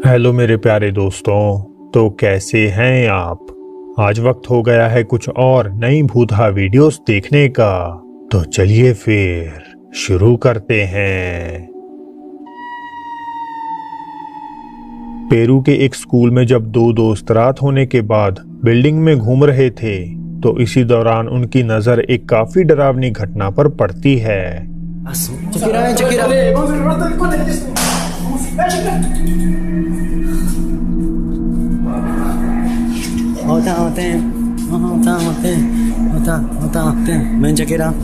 Hello मेरे प्यारे दोस्तों। तो कैसे हैं आप? आज वक्त हो गया है कुछ और नई भूतहा वीडियोस देखने का। तो चलिए फिर शुरू करते हैं। पेरू के एक स्कूल में जब दो दोस्त रात होने के बाद बिल्डिंग में घूम रहे थे तो इसी दौरान उनकी नजर एक काफी डरावनी घटना पर पड़ती है। Check it out. होता ven, check it out.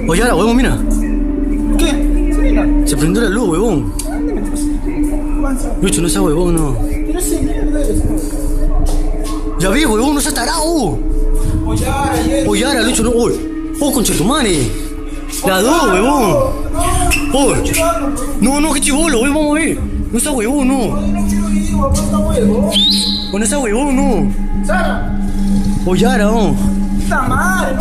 Oye, ahora, huevón, mira. ¿Qué? Se prendió la luz, huevón. Lucho, no seas huevón, no. Pero sí, mierda eso. Ya vi, huevón, no seas tarado. Oye, ahora, Lucho, no. Oh, concha tu madre. La dos, huevón. Oh. No, qué chivolo, huevón, vamos a ver. No seas huevón, no. No seas huevón, no. Sara, Oye, ahora, oh. puta madre,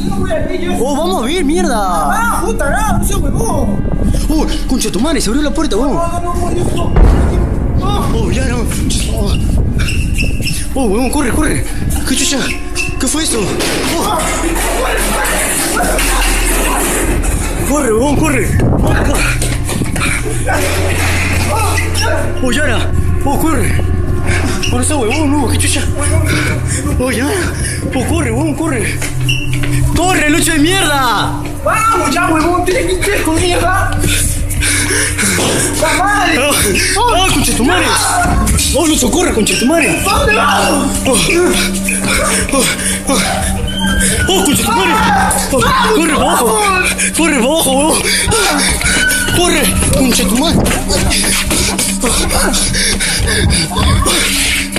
no voy a ver yo. Oh, vamos a ver, mierda. Ah, puta, no seas huevón. Oh, concha tu madre, se abrió la puerta, huevón. Oh, ya no. Oh, huevón, corre. ¿Qué chucha? ¿Qué fue eso? Oh. Corre, huevón, corre. Oh, Yara. Oh, corre. Oh, no está huevón, no, qué chucha. Oh, Yara. Oh, corre, huevón, corre. ¡Corre, Lucho de mierda! Vamos ya, huevón, tienes que ir con mierda. ¡La madre! ¡Ah, concha tu madre! ¡Oh, Lucho, corre, concha tu madre! ¿Dónde vamos? ¡Oh, concha tu madre! Oh, ¡corre para abajo! ¡Corre para abajo, huevón! ¡Corre, concha tu madre!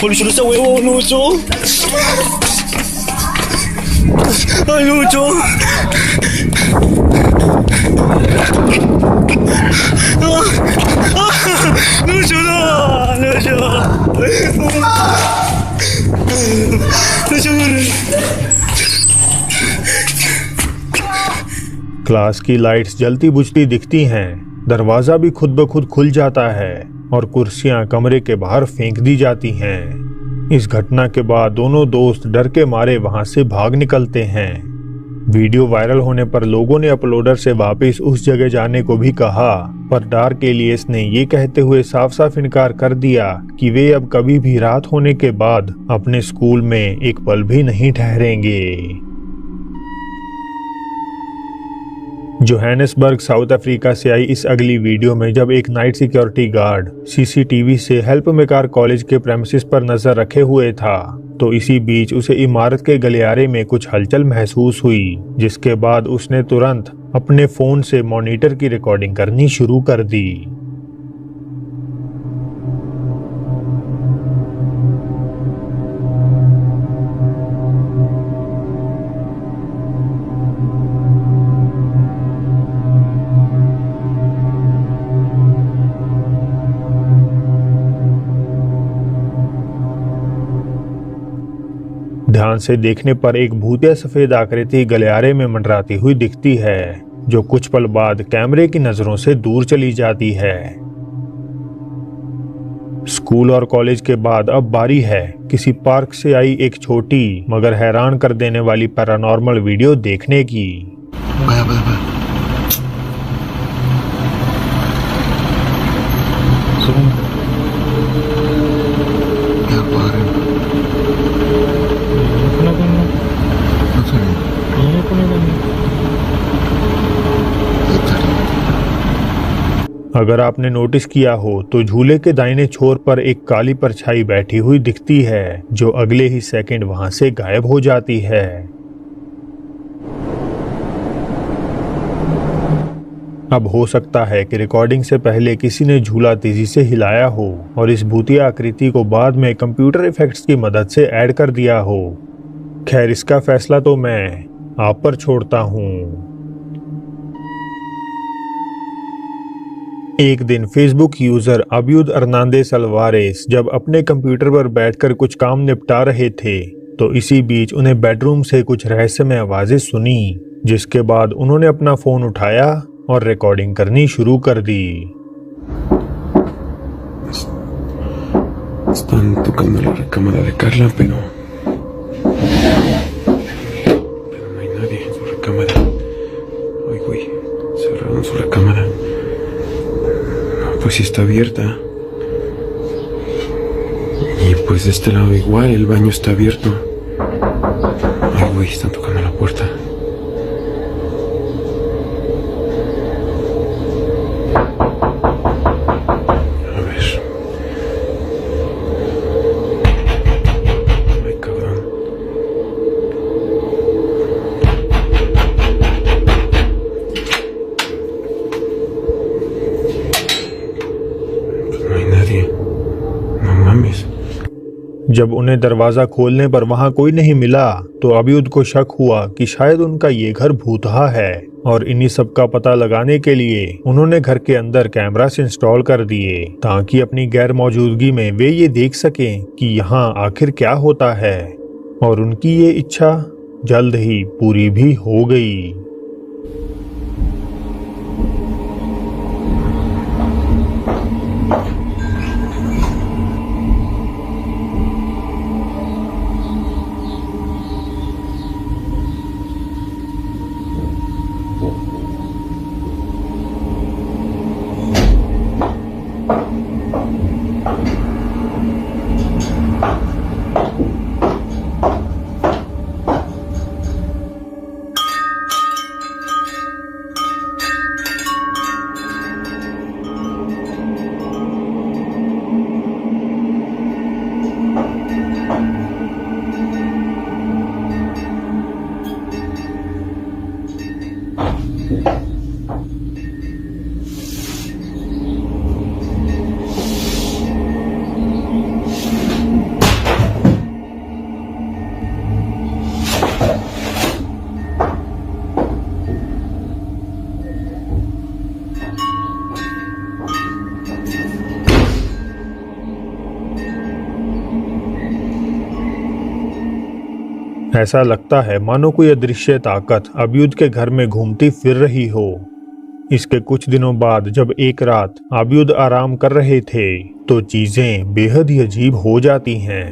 ¡Oh, Lucho, no está huevón, Lucho! ¡Ay, Lucho! Lucho, no, Lucho. Lucho, class की lights जलती बुझती दिखती हैं, दरवाजा भी खुद ब खुद खुल जाता है और कुर्सियां कमरे के बाहर फेंक दी जाती हैं। इस घटना के बाद दोनों दोस्त डर के मारे वहां से भाग निकलते हैं। वीडियो वायरल होने पर लोगों ने अपलोडर से वापस उस जगह जाने को भी कहा, पर डार्क एलियस ने ये कहते हुए साफ साफ इनकार कर दिया कि वे अब कभी भी रात होने के बाद अपने स्कूल में एक पल भी नहीं ठहरेंगे। जोहानिसबर्ग साउथ अफ्रीका से आई इस अगली वीडियो में जब एक नाइट सिक्योरिटी गार्ड सीसीटीवी से हेल्प मेकार कॉलेज के प्रेमिसेस पर नजर रखे हुए था, तो इसी बीच उसे इमारत के गलियारे में कुछ हलचल महसूस हुई, जिसके बाद उसने तुरंत अपने फोन से मॉनिटर की रिकॉर्डिंग करनी शुरू कर दी। ध्यान से देखने पर एक भूतिया सफेद आकृति गलियारे में मंडराती हुई दिखती है, जो कुछ पल बाद कैमरे की नजरों से दूर चली जाती है। स्कूल और कॉलेज के बाद अब बारी है किसी पार्क से आई एक छोटी मगर हैरान कर देने वाली पैरानॉर्मल वीडियो देखने की। अगर आपने नोटिस किया हो तो झूले के दाहिने छोर पर एक काली परछाई बैठी हुई दिखती है, जो अगले ही सेकंड वहां से गायब हो जाती है। अब हो सकता है कि रिकॉर्डिंग से पहले किसी ने झूला तेजी से हिलाया हो और इस भूतिया आकृति को बाद में कंप्यूटर इफेक्ट्स की मदद से ऐड कर दिया हो। खैर, इसका फैसला तो मैं आप पर छोड़ता हूँ। एक दिन फेसबुक यूजर अब्यूद अर्नांदेस अल्वारेस जब अपने कंप्यूटर पर बैठकर कुछ काम निपटा रहे थे तो इसी बीच उन्हें बेडरूम से कुछ रहस्यमय आवाजें सुनी, जिसके बाद उन्होंने अपना फोन उठाया और रिकॉर्डिंग करनी शुरू कर दी। Están tocando la recámara de Carla, pero no hay nadie en su recámara. Ay, güey, cerraron su recámara. Pues sí está abierta. Y pues de este lado igual, el baño está abierto. Ay, güey, están tocando la puerta. A ver. Ay, cabrón. Pues no hay nadie. No mames. जब उन्हें दरवाजा खोलने पर वहां कोई नहीं मिला तो अभियुद को शक हुआ कि शायद उनका ये घर भूतहा है, और इन्हीं सब का पता लगाने के लिए उन्होंने घर के अंदर कैमरास इंस्टॉल कर दिए ताकि अपनी गैर मौजूदगी में वे ये देख सकें कि यहाँ आखिर क्या होता है। और उनकी ये इच्छा जल्द ही पूरी भी हो गई। ऐसा लगता है मानो कोई अदृश्य ताकत अभियुद के घर में घूमती फिर रही हो। इसके कुछ दिनों बाद जब एक रात अभियुद आराम कर रहे थे तो चीजें बेहद ही अजीब हो जाती हैं।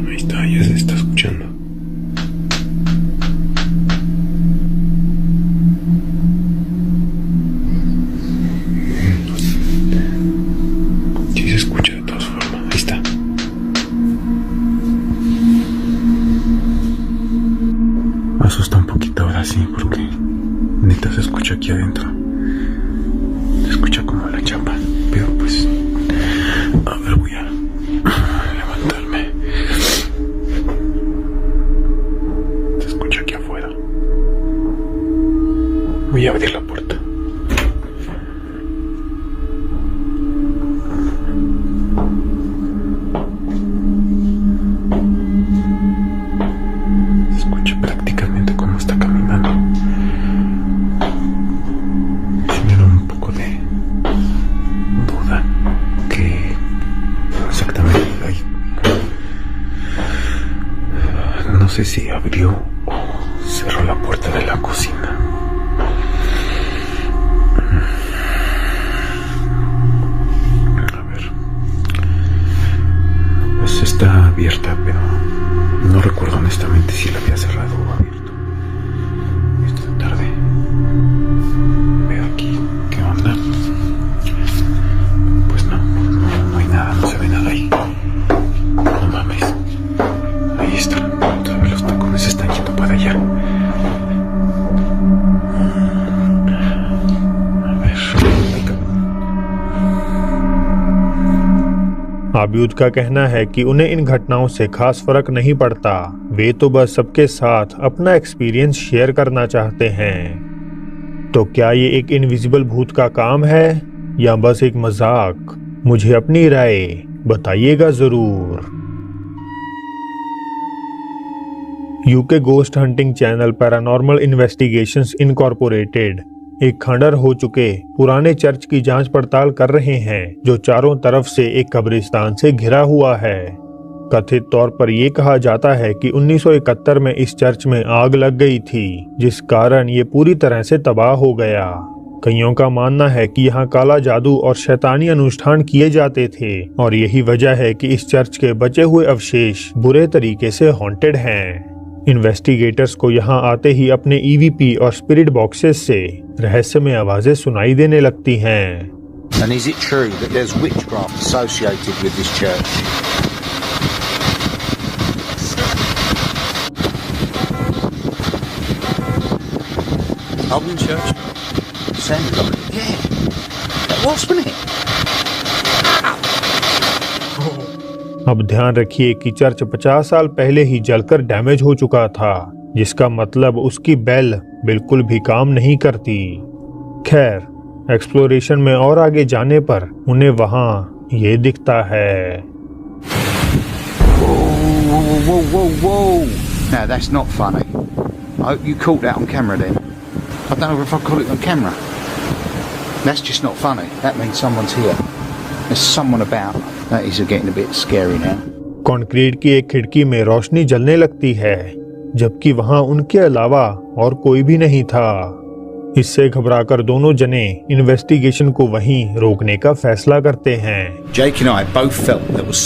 Ahí está, ya se está escuchando. Sí se escucha de todas formas. Ahí está. Me asusta un poquito ahora sí, porque neta se escucha aquí adentro. Se escucha como la chapa, pero pues a ver, voy a levantarme. Se escucha aquí afuera. Voy a abrir la puerta. Se escucha prácticamente cómo está caminando. Me da un poco de duda que exactamente ahí. No sé si abrió o cerró la puerta de la cocina. A ver. Pues está abierta, pero no recuerdo honestamente si la había cerrado o abierto. Esta tarde veo aquí qué onda. Pues no hay nada, no se ve nada ahí. No mames. Ahí está. Todavía los tacones están yendo para allá. A ver. अभियुद का कहना है कि उन्हें इन घटनाओं से खास फर्क नहीं पड़ता, वे तो बस सबके साथ अपना एक्सपीरियंस शेयर करना चाहते हैं। तो क्या ये एक इनविजिबल भूत का काम है या बस एक मजाक? मुझे अपनी राय बताइएगा जरूर। UK ghost hunting channel paranormal investigations incorporated एक खंडर हो चुके पुराने चर्च की जांच पड़ताल कर रहे हैं, जो चारों तरफ से एक कब्रिस्तान से घिरा हुआ है। कथित तौर पर यह कहा जाता है कि 1971 में इस चर्च में आग लग गई थी, जिस कारण ये पूरी तरह से तबाह हो गया। कईयों का मानना है कि यहाँ काला जादू और शैतानी अनुष्ठान किए जाते थे और यही वजह है कि इस चर्च के बचे हुए अवशेष बुरे तरीके से हॉन्टेड हैं। इन्वेस्टिगेटर्स को यहाँ आते ही अपने ईवीपी और स्पिरिट बॉक्सेस से रहस्यमय आवाजें सुनाई देने लगती हैं। And is it true that there's witchcraft associated with this church? Holden Church? Sounded like it. Yeah. That was, wasn't it? अब ध्यान रखिए कि चर्च 50 साल पहले ही जलकर डैमेज हो चुका था, जिसका मतलब उसकी बेल बिल्कुल भी काम नहीं करती। खैर, एक्सप्लोरेशन में और आगे जाने पर उन्हें वहाँ ये दिखता है। Whoa. Now that's not funny. I hope you caught that on camera then. I don't know if I caught it on camera. That's just not funny. That means someone's here. There's someone about. That is getting a bit scary now. Concrete की एक खिड़की में रोशनी जलने लगती है, जबकि वहां उनके अलावा और कोई भी नहीं था। इससे घबराकर दोनों जने इन्वेस्टिगेशन को वहीं रोकने का फैसला करते हैं। Jake and I both felt there was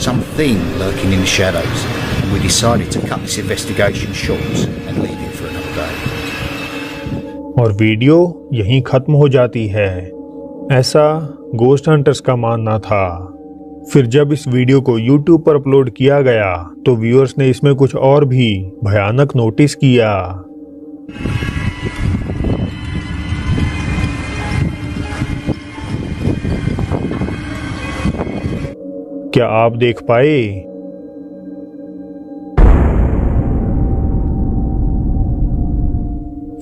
something lurking in the shadows, and we decided to cut this investigation short and leave it for another day. और वीडियो यहीं खत्म हो जाती है, ऐसा गोस्ट हंटर्स का मानना था। फिर जब इस वीडियो को YouTube पर अपलोड किया गया, तो व्यूअर्स ने इसमें कुछ और भी भयानक नोटिस किया। क्या आप देख पाए?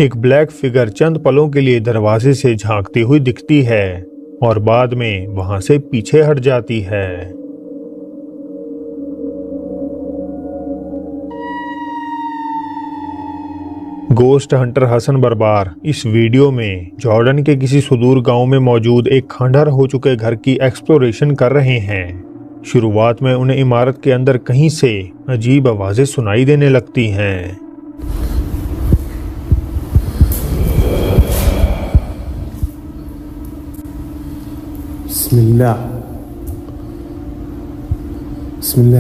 एक ब्लैक फिगर चंद पलों के लिए दरवाजे से झांकती हुई दिखती है और बाद में वहां से पीछे हट जाती है। गोस्ट हंटर हसन बरबार इस वीडियो में जॉर्डन के किसी सुदूर गांव में मौजूद एक खंडहर हो चुके घर की एक्सप्लोरेशन कर रहे हैं। शुरुआत में उन्हें इमारत के अंदर कहीं से अजीब आवाजें सुनाई देने लगती हैं। बिस्मिल्लाह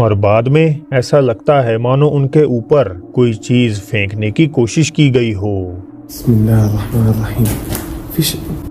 और बाद में ऐसा लगता है मानो उनके ऊपर कोई चीज फेंकने की कोशिश की गई हो। बिस्मिल्लाहिर्रहमानिर्रहीम।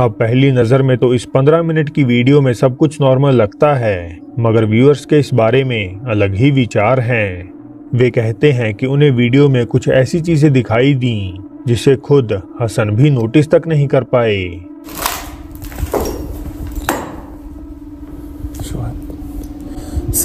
अब पहली नजर में तो इस 15 मिनट की वीडियो में सब कुछ नॉर्मल लगता है, मगर व्यूअर्स के इस बारे में अलग ही विचार हैं। वे कहते हैं कि उन्हें वीडियो में कुछ ऐसी चीजें दिखाई दी जिसे खुद हसन भी नोटिस तक नहीं कर पाए।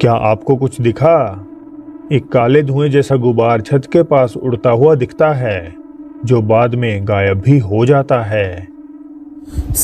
क्या आपको कुछ दिखा? एक काले धुएं जैसा गुबार छत के पास उड़ता हुआ दिखता है, जो बाद में गायब भी हो जाता है।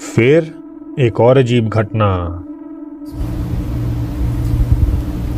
फिर एक और अजीब घटना।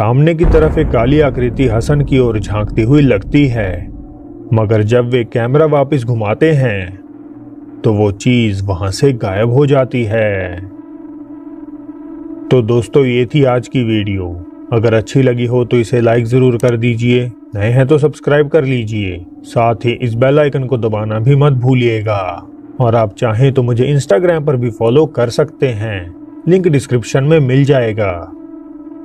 सामने की तरफ एक काली आकृति हसन की ओर झांकती हुई लगती है, मगर जब वे कैमरा वापस घुमाते हैं तो वो चीज वहां से गायब हो जाती है। तो दोस्तों, ये थी आज की वीडियो। अगर अच्छी लगी हो तो इसे लाइक जरूर कर दीजिए, नए हैं तो सब्सक्राइब कर लीजिए, साथ ही इस बेल आइकन को दबाना भी मत भूलिएगा। और आप चाहें तो मुझे इंस्टाग्राम पर भी फॉलो कर सकते हैं, लिंक डिस्क्रिप्शन में मिल जाएगा।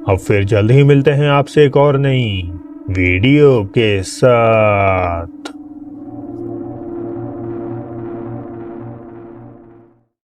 अब फिर जल्द ही मिलते हैं आपसे एक और नई वीडियो के साथ।